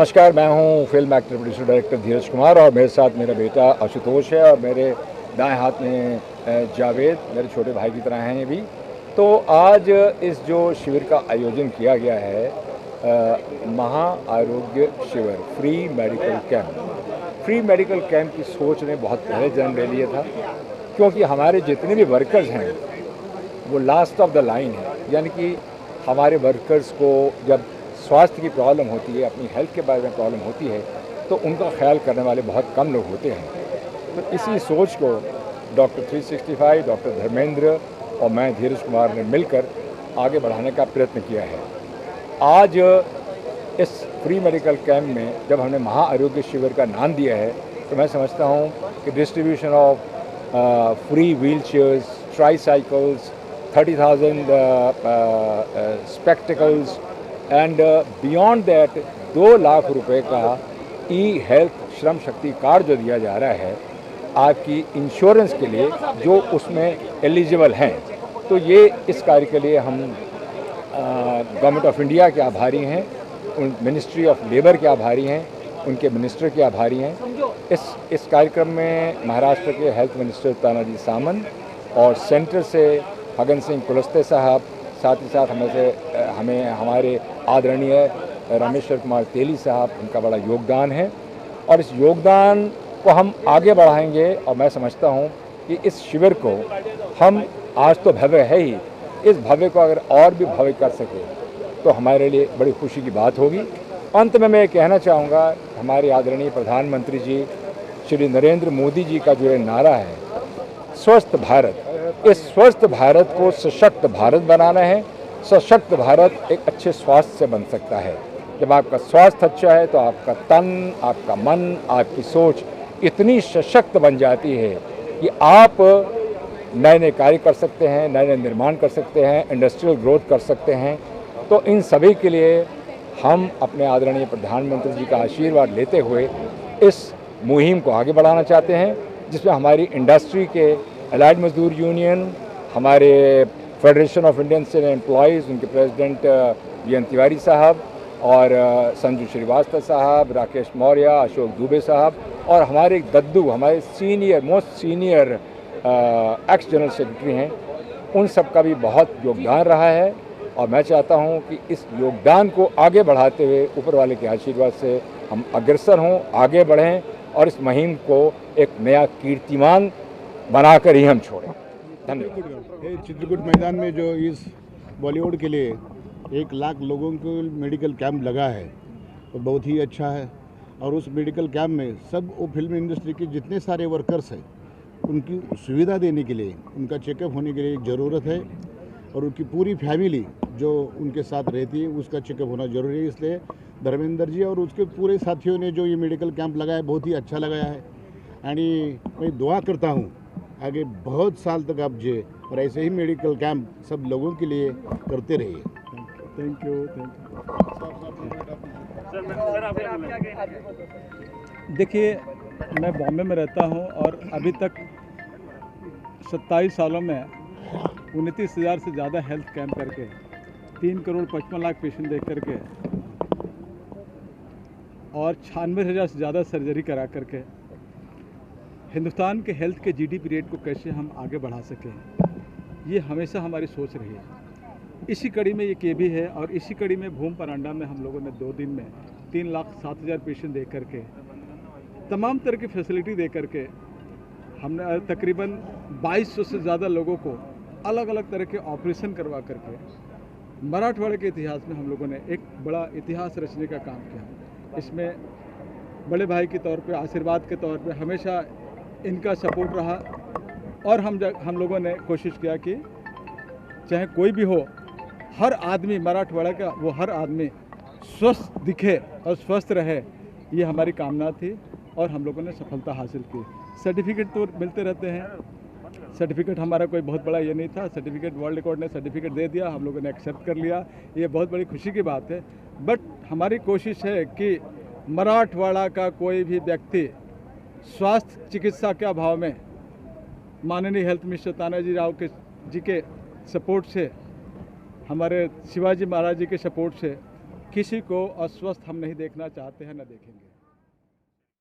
नमस्कार, मैं हूं फिल्म एक्टर प्रोड्यूसर डायरेक्टर धीरज कुमार और मेरे साथ मेरा बेटा आशुतोष है और मेरे दाएं हाथ में जावेद मेरे छोटे भाई की तरह हैं ये भी। तो आज इस जो शिविर का आयोजन किया गया है महा आरोग्य शिविर फ्री मेडिकल कैंप की सोच ने बहुत पहले जन्म ले लिया था, क्योंकि हमारे जितने भी वर्कर्स हैं वो लास्ट ऑफ द लाइन है। यानी कि हमारे वर्कर्स को जब स्वास्थ्य की प्रॉब्लम होती है, अपनी हेल्थ के बारे में प्रॉब्लम होती है, तो उनका ख्याल करने वाले बहुत कम लोग होते हैं। तो इसी सोच को डॉक्टर 365, डॉक्टर धर्मेंद्र और मैं धीरज कुमार ने मिलकर आगे बढ़ाने का प्रयत्न किया है। आज इस फ्री मेडिकल कैंप में जब हमने महा आरोग्य शिविर का नाम दिया है, तो मैं समझता हूँ कि distribution of free wheelchairs, tricycles, 30,000 spectacles and beyond that 2 lakh रुपए का ई हेल्थ श्रम शक्ति कार्ड जो दिया जा रहा है आपकी इंश्योरेंस के लिए जो उसमें एलिजिबल हैं। तो ये इस कार्य के लिए हम गवर्नमेंट ऑफ इंडिया के आभारी हैं, उन मिनिस्ट्री ऑफ लेबर के आभारी हैं, उनके मिनिस्टर के आभारी हैं। इस कार्यक्रम में महाराष्ट्र के हेल्थ मिनिस्टर तानाजी सामंत और सेंटर से फगन सिंह कुलस्ते साहब, साथ ही साथ हमें हमारे आदरणीय रामेश्वर कुमार तेली साहब, उनका बड़ा योगदान है और इस योगदान को हम आगे बढ़ाएंगे। और मैं समझता हूँ कि इस शिविर को हम आज तो भव्य है ही, इस भव्य को अगर और भी भव्य कर सके तो हमारे लिए बड़ी खुशी की बात होगी। अंत में मैं कहना चाहूँगा, हमारे आदरणीय प्रधानमंत्री जी श्री नरेंद्र मोदी जी का जो ये नारा है स्वस्थ भारत, इस स्वस्थ भारत को सशक्त भारत बनाना है। सशक्त भारत एक अच्छे स्वास्थ्य से बन सकता है। जब आपका स्वास्थ्य अच्छा है तो आपका तन, आपका मन, आपकी सोच इतनी सशक्त बन जाती है कि आप नए नए कार्य कर सकते हैं, नए नए निर्माण कर सकते हैं, इंडस्ट्रियल ग्रोथ कर सकते हैं। तो इन सभी के लिए हम अपने आदरणीय प्रधानमंत्री जी का आशीर्वाद लेते हुए इस मुहिम को आगे बढ़ाना चाहते हैं, जिसमें हमारी इंडस्ट्री के एलाइड मजदूर यूनियन, हमारे federation of Indian state employees, उनके प्रेसिडेंट वीएन तिवारी साहब और संजू श्रीवास्तव साहब, राकेश मौर्य, अशोक दुबे साहब और हमारे दद्दू, हमारे most senior x general secretary हैं, उन सब का भी बहुत योगदान रहा है। और मैं चाहता हूं कि इस योगदान को आगे बढ़ाते हुए ऊपर वाले के आशीर्वाद से हम अग्रसर हों, आगे बढ़ें और इस मुहिम को एक नया कीर्तिमान बनाकर ही हम छोड़ें। धन्यवाद। चित्रकूट मैदान में जो इस बॉलीवुड के लिए 1 लाख लोगों को मेडिकल कैंप लगा है वो बहुत ही अच्छा है। और उस मेडिकल कैंप में सब वो फिल्म इंडस्ट्री के जितने सारे वर्कर्स हैं उनकी सुविधा देने के लिए, उनका चेकअप होने के लिए ज़रूरत है और उनकी पूरी फैमिली जो उनके साथ रहती है उसका चेकअप होना ज़रूरी है। इसलिए धर्मेंद्र जी और उसके पूरे साथियों ने जो ये मेडिकल कैंप लगाया बहुत ही अच्छा लगाया है। एंड मैं दुआ करता हूँ आगे बहुत साल तक आप जे और ऐसे ही मेडिकल कैंप सब लोगों के लिए करते रहिए। Thank you. देखिए, मैं बॉम्बे में रहता हूं और अभी तक 27 सालों में 29,000 से ज़्यादा हेल्थ कैंप करके 3 करोड़ 55 लाख पेशेंट देख करके और 96,000 से ज़्यादा सर्जरी करा करके हिंदुस्तान के हेल्थ के जीडीपी रेट को कैसे हम आगे बढ़ा सकें, ये हमेशा हमारी सोच रही है। इसी कड़ी में ये के भी है और इसी कड़ी में भूम परांडा में हम लोगों ने 2 दिन में 3,07,000 पेशेंट देख करके तमाम तरह की फैसिलिटी दे करके हमने तकरीबन 2200 से ज़्यादा लोगों को अलग अलग तरह के ऑपरेशन करवा करके मराठवाड़े के इतिहास में हम लोगों ने एक बड़ा इतिहास रचने का काम किया। इसमें बड़े भाई के तौर पे, आशीर्वाद के तौर पे हमेशा इनका सपोर्ट रहा और हम लोगों ने कोशिश किया कि चाहे कोई भी हो, हर आदमी मराठवाड़ा का वो हर आदमी स्वस्थ दिखे और स्वस्थ रहे, ये हमारी कामना थी और हम लोगों ने सफलता हासिल की। सर्टिफिकेट तो मिलते रहते हैं, सर्टिफिकेट हमारा कोई बहुत बड़ा ये नहीं था। सर्टिफिकेट वर्ल्ड रिकॉर्ड ने सर्टिफिकेट दे दिया, हम लोगों ने एक्सेप्ट कर लिया, ये बहुत बड़ी खुशी की बात है। बट हमारी कोशिश है कि मराठवाड़ा का कोई भी व्यक्ति स्वास्थ्य चिकित्सा के अभाव में माननीय हेल्थ मिनिस्टर तानाजी राव जी के सपोर्ट से, हमारे शिवाजी महाराज जी के सपोर्ट से किसी को अस्वस्थ हम नहीं देखना चाहते हैं, न देखेंगे।